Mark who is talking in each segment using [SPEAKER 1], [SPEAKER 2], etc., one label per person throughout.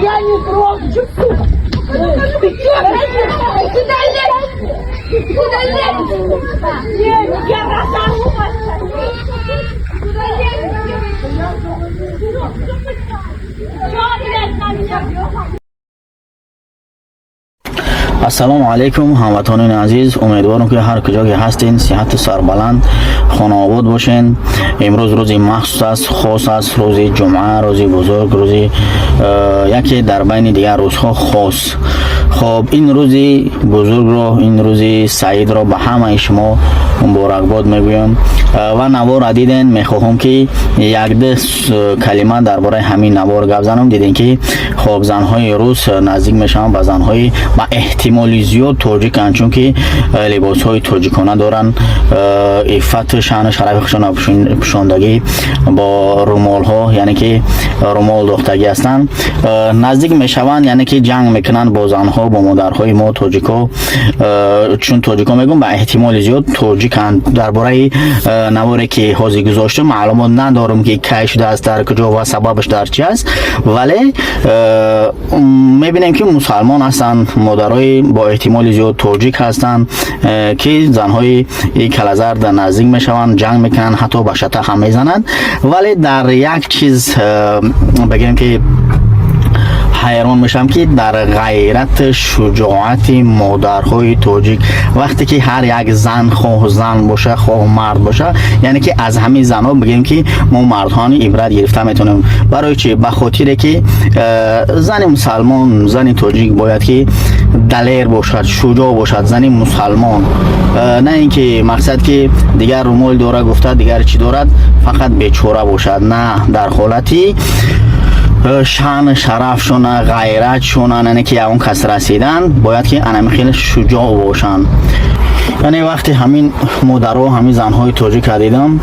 [SPEAKER 1] Я не трогаю. Куда лезешь? Куда лезешь? Я разорву вас. Куда лезешь? Что, блядь, на меня?
[SPEAKER 2] السلام علیکم هموطنان عزیز، امیدوارم که هر کجا که هستین صحت سربلند خانه آباد باشین. امروز روزی مخصوص است، خاص است، روزی جمعه، روزی بزرگ، روزی یکی در بین دیگر روزها خاص. خب این روزی بزرگ رو، این روزی سعید رو به همه شما مبارکباد میگویم و نوار را دیدین. میخواهم که یک دو کلمه درباره همین نوار گپ زنم. دیدین که خب زنهای روز نزدیک میشن به زنهای با احتمالی زیاد تاجیکن، چون که لباس های تاجیکانه دارن، عفت شان شرفشان پوشاندگی با رومال ها، یعنی که رومال دوختگی هستن. نزدیک میشوند، یعنی که جنگ میکنن با زنها، با مادرهای ما تاجیکا، چون تاجیکا میگم با احتمال زیاد تاجیکن. درباره نواری که حاضر گذاشته معلومات ندارم که کی شده است، در کجا و سببش در چی است، ولی میبینیم که مسلمان هستن، مادرای با احتمال زیاد تاجیک هستن که زنهای کلزر در نزدیک میشوند، جنگ میکنن، حتی به شتق هم میزنند. ولی در یک چیز بگیم که حیران میشم که در غیرت شجاعت مادرهای تاجیک، وقتی که هر یک زن، خواه زن باشه خواه مرد باشه، یعنی که از همین زنها بگیم که ما مردان عبرت گرفته میتونیم. برای چی؟ به خاطر که زن مسلمان، زن تاجیک باید که دلیر باشد، شجاع باشد، زن مسلمان، نه اینکه مقصد که دیگر رومال داره گفته دیگر چی دارد فقط بیچاره باشد. نه، در حالتی شان شرفشون، غیرتشون، یعنی که اون کس رسیدن باید که انم خیلی شجاع باشن. یعنی وقتی همین مادرها، همین زنهای تاجیک دیدم،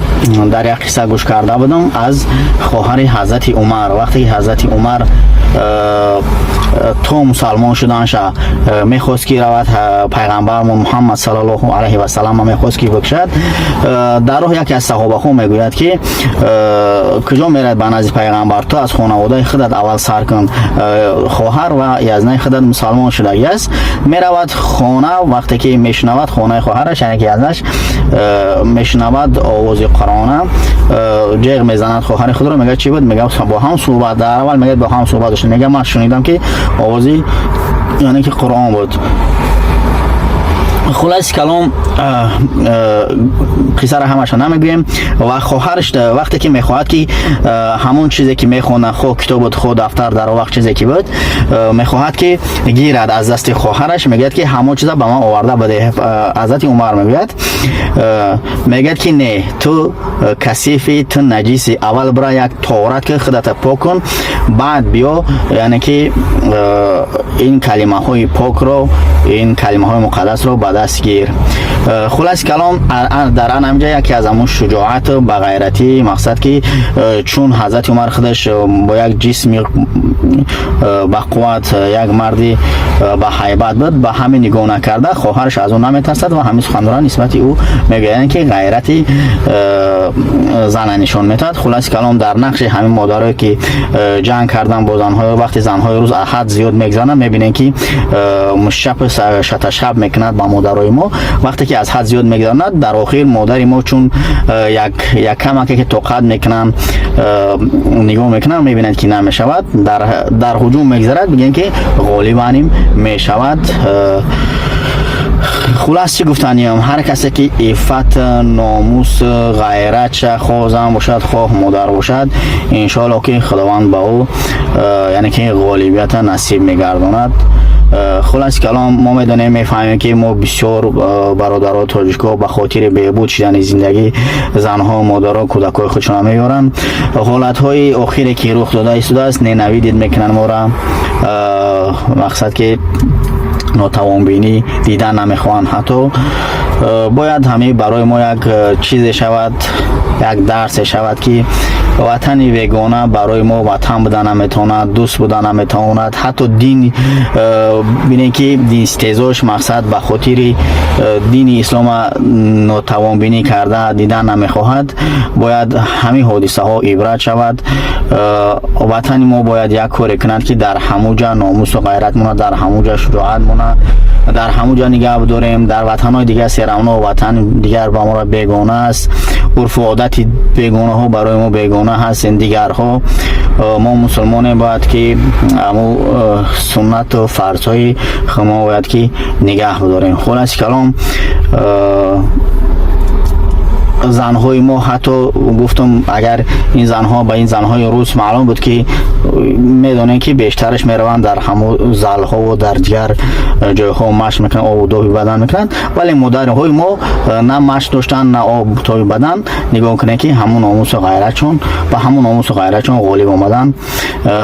[SPEAKER 2] در یک قصه گوش کرده بودم از خواهر حضرت عمر. وقتی حضرت عمر تو مسلمان شدنش میخواست که روید پیغمبر محمد صلی الله علیه و سلم میخواست که بکشد، در راه یکی از صحابه ها میگوید که کجا میرد به نزد پیغمبر؟ تو از خانواده خودت اول سر کن. خواهر و یزنه خودت مسلمان شده است، میرود خانه. وقتی که میشنود خانه خواهرش، یعنی که یزنش میشنود آواز قرآن، جیغ میزند خواهر خود رو. میگه چی بود؟ میگه با هم صحبت، در اول میگه با هم صحبت داشتن. میگه من شنیدم که آوازی یعنی که قرآن بود. خلاص کلام قصه را همش نمیگویم. و خواهرش وقتی که میخواهد که همون چیزی که میخونه، خود کتاب خود دفتر در وقت چیزی که بود میخواهد که گیرد از دست خواهرش، میگه که همون چیزا به ما آورده بده. حضرت عمر میگه که نه، تو کثیفی، تو نجیسی، اول برای یک طهارت که خودت پاک کن، بعد بیا یعنی که این کلمه های پاک رو، این کلمه های مقدس رو به دست گیر. خلاص کلام در همینجا یکی از همون شجاعت و غیرتی، مقصد که چون حضرت عمر خودش با یک جسمی با قوت، یک مردی با هیبت بود، با همین نگاه نکرده خواهرش از اون نمیترسد و همین سخنران نسبت او میگن که غیرتی زن نشون میداد. خلاص کلام در نقش همین مادرایی که جنگ کردن با زنهای، وقتی زنهای روز احد زیاد میگذرن، میبینن که شب شب میکند با مادرای ما. وقتی که از حد زیاد میگذرند، در آخر مادر ما چون یک کمکی که توقت میکنن، نگاه میکنن، میبینند که نمیشود، در هجوم میگذرد، میگن که غالبانیم میشود. خلاص چی گفتنیم؟ هر کسی که عفت، ناموس، غیرت، خواه زن باشد، خواه مادر باشد، انشاءالله که خداوند با او یعنی که غالبیت نصیب میگرداند. خلاص کلام ما میدونیم میفهمیم که ما بسیار برادران تاجیک‌ها به خاطر بهبود شدن زندگی زنها و مادرها کودکای خودشون میارن. حالت های اخیری که رخ داده است نینوی دید میکنن ما را، مقصد که ناتوان بینی دیدن نمیخوان. حتی باید همه برای ما یک چیز شود، یک درس شود که وطن بیگانه برای ما وطن بودن نمیتواند، دوست بودن نمیتواند. حتی دین بینه که دین استیزاش مقصد به خاطر دین اسلام ناتوان بینی کرده دیدن نمیخواهد. باید همه حادثه ها عبرت شود. وطن ما باید یک کار کند که در هموجا ناموس و غیرت مونه، در هموجا شجاعت مونه، در هموجا نگاه بداریم. در وطن های دیگه سرمنا و وطن دیگر با ما را بیگانه است، عرف و عادت بیگانه ها برای ما بیگانه هست. این دیگرها ما مسلمان باید که امو سنت و فرض های ما باید که نگاه بداریم. خلاص کلام زنهای ما، حتی گفتم اگر این زنها به این زنهای روس معلوم بود که میدونن که بیشترش میروند در همو زلها و در دیگر جایها مشق میکنن، آب و داوی بدن میکنن، ولی مادرهای ما نه مشق داشتن نه آب و داوی بدن. نگاه کنه که همون ناموس و غیرتشون و همون ناموس و غیرتشون غالب آمدن.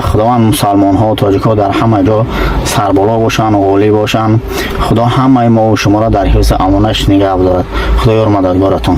[SPEAKER 2] خداوند مسلمان ها و تاجیک ها در همه جا سربالا باشن و غالب باشن. خدا همه ما و شما را در حفظ امانش نگه بدارد. خدایا مددگارتون.